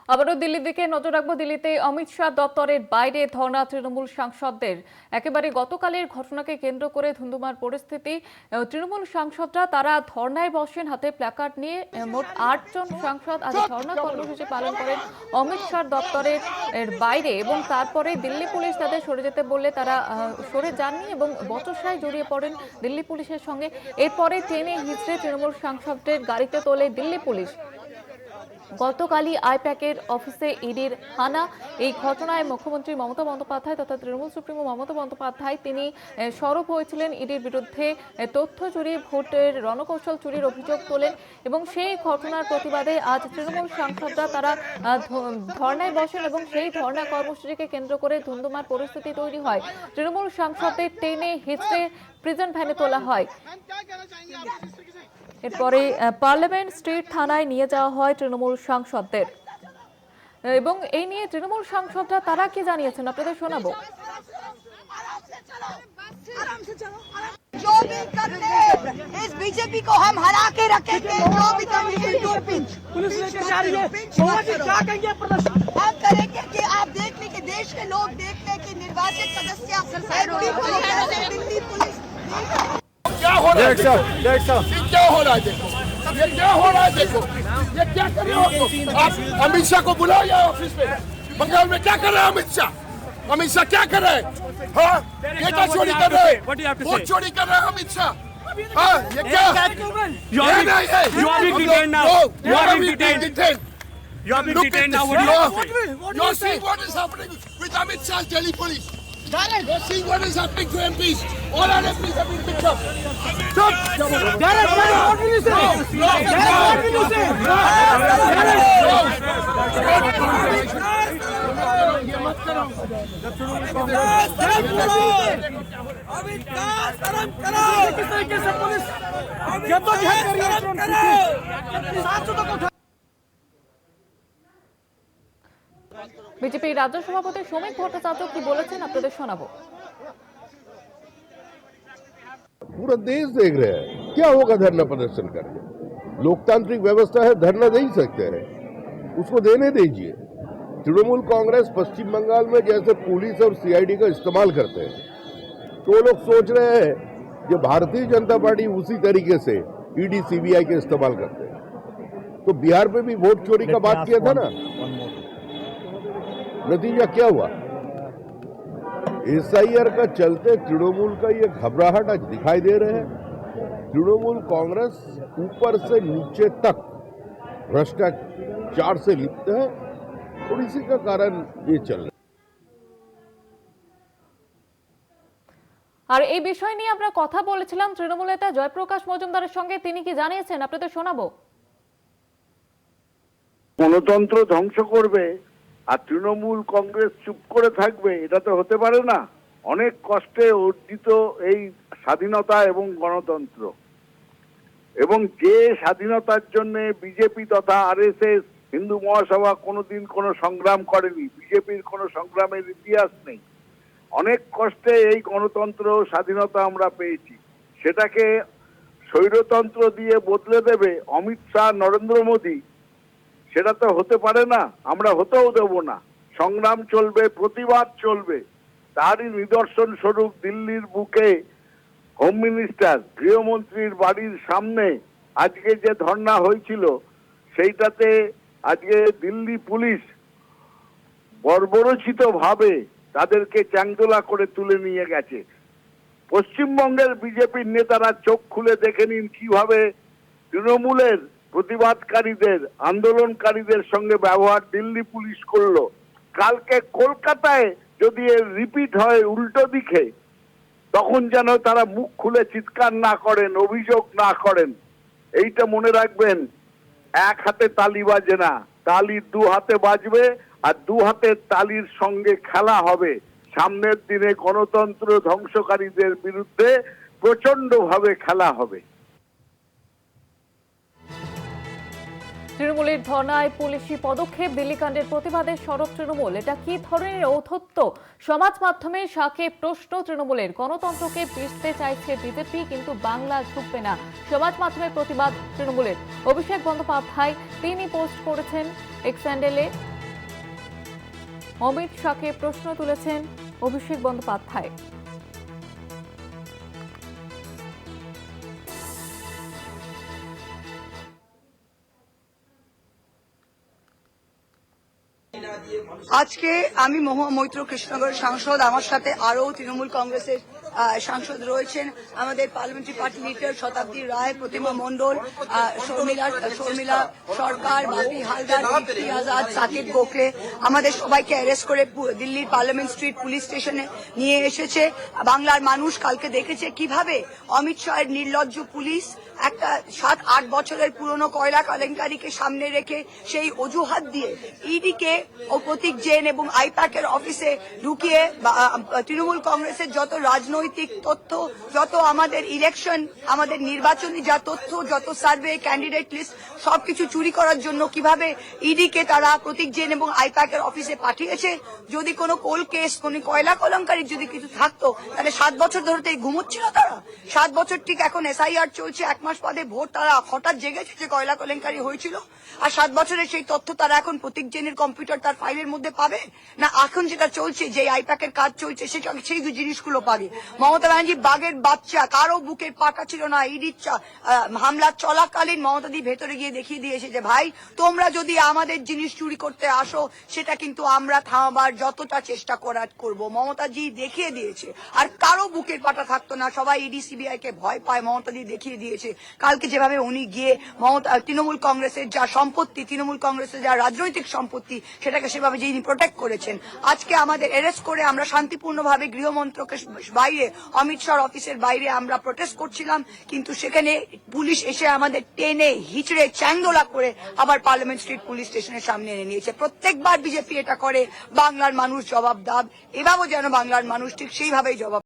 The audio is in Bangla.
আবারও দিল্লির দিকে নজর রাখবো। দিল্লিতে অমিত শাহ দপ্তরের বাইরে ধর্ণা তৃণমূল সাংসদদের। একেবারে গতকালের ঘটনাকে কেন্দ্র করে ধুন্ধুমার পরিস্থিতি। তৃণমূল সাংসদরা তারা ধর্ণায় বসেন হাতে প্ল্যাকার্ড নিয়ে। মোট 8 জন সাংসদ আজ ধর্ণা কর্মসূচি পালন করেন অমিত শাহ দপ্তরের বাইরে, এবং তারপরে দিল্লি পুলিশ তাদের সরে যেতে বললে তারা সরে যাননি এবং বচসায় জড়িয়ে পড়েন দিল্লি পুলিশের সঙ্গে। এরপরে টেনে হিচড়ে তৃণমূল সাংসদদের গাড়িতে তোলে দিল্লি পুলিশ। গতকালই আইপ্যাকের অফিসে ইডির হানা। এই ঘটনায় মুখ্যমন্ত্রী মমতা বন্দ্যোপাধ্যায় তথা তৃণমূল সুপ্রিমো মমতা বন্দ্যোপাধ্যায় তিনি সরব হয়েছিলেন ইডির বিরুদ্ধে। তথ্য চুরি, ভোটের রণকৌশল চুরির অভিযোগ তোলেন এবং সেই ঘটনার প্রতিবাদে আজ তৃণমূল সাংসদরা তারা ধর্নায় বসেন এবং সেই ধর্না কর্মসূচিকে কেন্দ্র করে ধুন্ধুমার পরিস্থিতি তৈরি হয়। তৃণমূল সাংসদদের টেনে হিচড়ে প্রিজন ভ্যানে তোলা হয়। এরপরে পার্লামেন্ট স্ট্রিট থানায় নিয়ে যাওয়া হয় তৃণমূল সাংসদদের, এবং এই নিয়ে তৃণমূল সাংসদরা তারা কি জানিয়েছেন আপনাদের শোনাবো। जो भी करते इस बीजेपी को हम हरा के रखेंगे। जो भी पुलिस लेके जा रही है, क्या कहेंगे प्रदर्शन हम करेंगे कि आप देख लें कि देश के लोग देख लें कि निर्वाचित सदस्य दिल्ली पुलिस क्या हो रहा है, क्या हो रहा है, देखो ये क्या हो रहा है, देखो ये क्या कर रहे हो आप। अमित शाह को बुलाओ या ऑफिस में। बंगाल में क्या कर रहे हैं अमित शाह क्या कर रहे हैं? हाँ, ये क्या चोरी कर रहे हैं, वोट चोरी कर रहे हैं अमित शाह। हाँ, ये क्या You are being detained now. You are being detained. You are being detained now. You're seeing what is happening with Amit Shah's Delhi police. You're seeing what is happening to MPs. All our MPs have been picked up. Stop! what will you say? What will you say? BJP রাজ্য সভাপতি শ্রমিক ভট্টাচার্য কি বলেছেন আপনাদের শোনাবো। पूरा देश देख रहे हैं क्या होगा धरना प्रदर्शन करके। लोकतांत्रिक व्यवस्था है, धरना दे ही सकते हैं, उसको देने दीजिए। तृणमूल कांग्रेस पश्चिम बंगाल में जैसे पुलिस और सीआईडी का इस्तेमाल करते हैं, तो वो लोग सोच रहे हैं कि भारतीय जनता पार्टी उसी तरीके से ईडी सीबीआई के इस्तेमाल करते हैं। तो बिहार में भी वोट चोरी का बात किया था ना, नतीजा क्या हुआ? एसआईआर का चलते तृणमूल का ये घबराहट आज दिखाई दे रहे हैं। तृणमूल कांग्रेस ऊपर से नीचे तक भ्रष्टाचार से लिप्त है और इसी का कारण ये चल रहा है। আর এই বিষয় নিয়ে আমরা কথা বলেছিলাম তৃণমূল নেতা জয়প্রকাশ মজুমদারের সঙ্গে, তিনি কি জানিয়েছেন আপনাদের শোনাবো। গণতন্ত্র ধ্বংস করবে আর তৃণমূল কংগ্রেস চুপ করে থাকবে, এটা তো হতে পারে না। অনেক কষ্টে অর্জিত এই স্বাধীনতা এবং গণতন্ত্র, এবং যে স্বাধীনতার জন্য বিজেপি তথা আরএসএস হিন্দু মহাসভা কোনোদিন কোনো সংগ্রাম করেনি, বিজেপির কোনো সংগ্রামের ইতিহাস নেই। অনেক কষ্টে এই গণতন্ত্র স্বাধীনতা আমরা পেয়েছি, সেটাকে স্বৈরতন্ত্র দিয়ে বদলে দেবে অমিত শাহ নরেন্দ্র মোদী, সেটা তো হতে পারে না, আমরা হতেও দেব না। সংগ্রাম চলবে, প্রতিবাদ চলবে। তারই নিদর্শন স্বরূপ দিল্লির বুকে হোম মিনিস্টার গৃহমন্ত্রীর বাড়ির সামনে আজকে যে ধর্ণা হয়েছিল, সেইটাতে আজকে দিল্লি পুলিশ বর্বরোচিত ভাবে তাদেরকে চ্যাংদোলা করে তুলে নিয়ে গেছে। পশ্চিমবঙ্গের বিজেপির নেতারা চোখ খুলে দেখে নিন কিভাবে তৃণমূলের প্রতিবাদকারীদের, আন্দোলনকারীদের সঙ্গে ব্যবহার দিল্লি পুলিশ করলো। কালকে কলকাতায় যদি এর রিপিট হয় উল্টো দিকে, তখন যেন তারা মুখ খুলে চিৎকার না করেন, অভিযোগ না করেন। এইটা মনে রাখবেন, এক হাতে তালি বাজে না, তালি দু হাতে বাজবে, আর দু হাতের তালির সঙ্গে খেলা হবে। সামনের দিনে গণতন্ত্র ধ্বংসকারীদের বিরুদ্ধে প্রচন্ড ভাবে খেলা হবে। তৃণমূলের ধর্নায় পুলিশি পদক্ষেপ, দিল্লিকাণ্ডের প্রতিবাদে সরব তৃণমূল। এটা কি ধরনের ঔদ্ধত্য? সমাজ মাধ্যমে শাকে প্রশ্ন তৃণমূলের। গণতন্ত্রকে পিষতে চাইছে বিজেপি, কিন্তু বাংলা ঝুঁকবে না। সমাজ মাধ্যমে প্রতিবাদ তৃণমূলের। অভিষেক বন্দ্যোপাধ্যায় তিনি পোস্ট করেছেন এক্স হ্যান্ডেলে, অমিত শাহকে প্রশ্ন তুলেছেন অভিষেক বন্দ্যোপাধ্যায়। আজকে আমি মহুয়া মৈত্র কৃষ্ণনগরের সাংসদ, আমার সাথে আরো তৃণমূল কংগ্রেসের সাংসদ রয়েছেন, আমাদের পার্লামেন্টারি পার্টি লিডার শতাব্দী রায়, প্রতিমা মণ্ডল, শর্মিলা সরকার, বাপি হালদার, ইফতি আজাদ, সাকিব গোখলে, আমাদের সবাইকে অ্যারেস্ট করে দিল্লির পার্লামেন্ট স্ট্রিট পুলিশ স্টেশনে নিয়ে এসেছে। বাংলার মানুষ কালকে দেখেছে কিভাবে অমিত শাহের নির্লজ্জ পুলিশ একটা 7-8 বছরের পুরনো কয়লা কেলেঙ্কারিকে সামনে রেখে সেই অজুহাত দিয়ে ইডিকে ও প্রতীক জেন এবং আইপ্যাকের অফিসে ঢুকিয়ে তৃণমূল কংগ্রেসের যত রাজনৈতিক তথ্য, যত আমাদের ইলেকশন, আমাদের নির্বাচনী যা তথ্য, যত সার্ভে, ক্যান্ডিডেট লিস্ট সবকিছু চুরি করার জন্য কিভাবে ইডিকে তারা প্রতীক জেন এবং আইপ্যাকের অফিসে পাঠিয়েছে। যদি কোনো কোল কেস, কোন কয়লা কেলেঙ্কারির যদি কিছু থাকতো তাহলে 7 বছর ধরে ঘুমোচ্ছিল তারা। 7 বছর ঠিক এখন SIR চলছে, 1 মাস বাদে ভোট, তারা হঠাৎ জেগেছে যে কয়লা কেলেঙ্কারি হয়েছিল। আর 7 বছরের সেই তথ্য তারা এখন প্রতীক জেনের কম্পিউটার তার ফাইলের মধ্যে পাবে না? এখন যেটা চলছে, যে আইপ্যাকের কাজ চলছে, সেই জিনিসগুলো পাবে। মমতা ব্যানার্জি বাঘের বাচ্চা, কারো বুকের পাটা ছিল না। ইডির হামলা চলাকালীন মমতাদি ভেতরে গিয়ে দেখিয়ে দিয়েছে যে ভাই, তোমরা যদি আমাদের জিনিস চুরি করতে আসো সেটা কিন্তু আমরা থামাবার যতটা চেষ্টা করব। মমতাজি দেখিয়ে দিয়েছে। আর কারো বুকের পাটা থাকতো না, সবাই ইডি CBI কে ভয় পায়। মমতাদি দেখিয়ে দিয়েছে কালকে যেভাবে উনি গিয়ে তৃণমূল কংগ্রেসের যা সম্পত্তি, তৃণমূল কংগ্রেসের যা রাজনৈতিক সম্পত্তি, সেটাকে সেভাবে যিনি প্রোটেক্ট করেছেন। আজকে আমাদের অ্যারেস্ট করে আমরা শান্তিপূর্ণভাবে গৃহমন্ত্রকের বাইরে, অমিত শাহর অফিসের বাইরে আমরা প্রোটেস্ট করছিলাম, কিন্তু সেখানে পুলিশ এসে আমাদের টেনে হিচড়ে চ্যাংদোলা করে আবার পার্লামেন্ট স্ট্রিট পুলিশ স্টেশনের সামনে এনে নিয়েছে। প্রত্যেকবার বিজেপি এটা করে, বাংলার মানুষ জবাব দাব। এভাবেও যেন বাংলার মানুষ ঠিক সেইভাবেই জবাব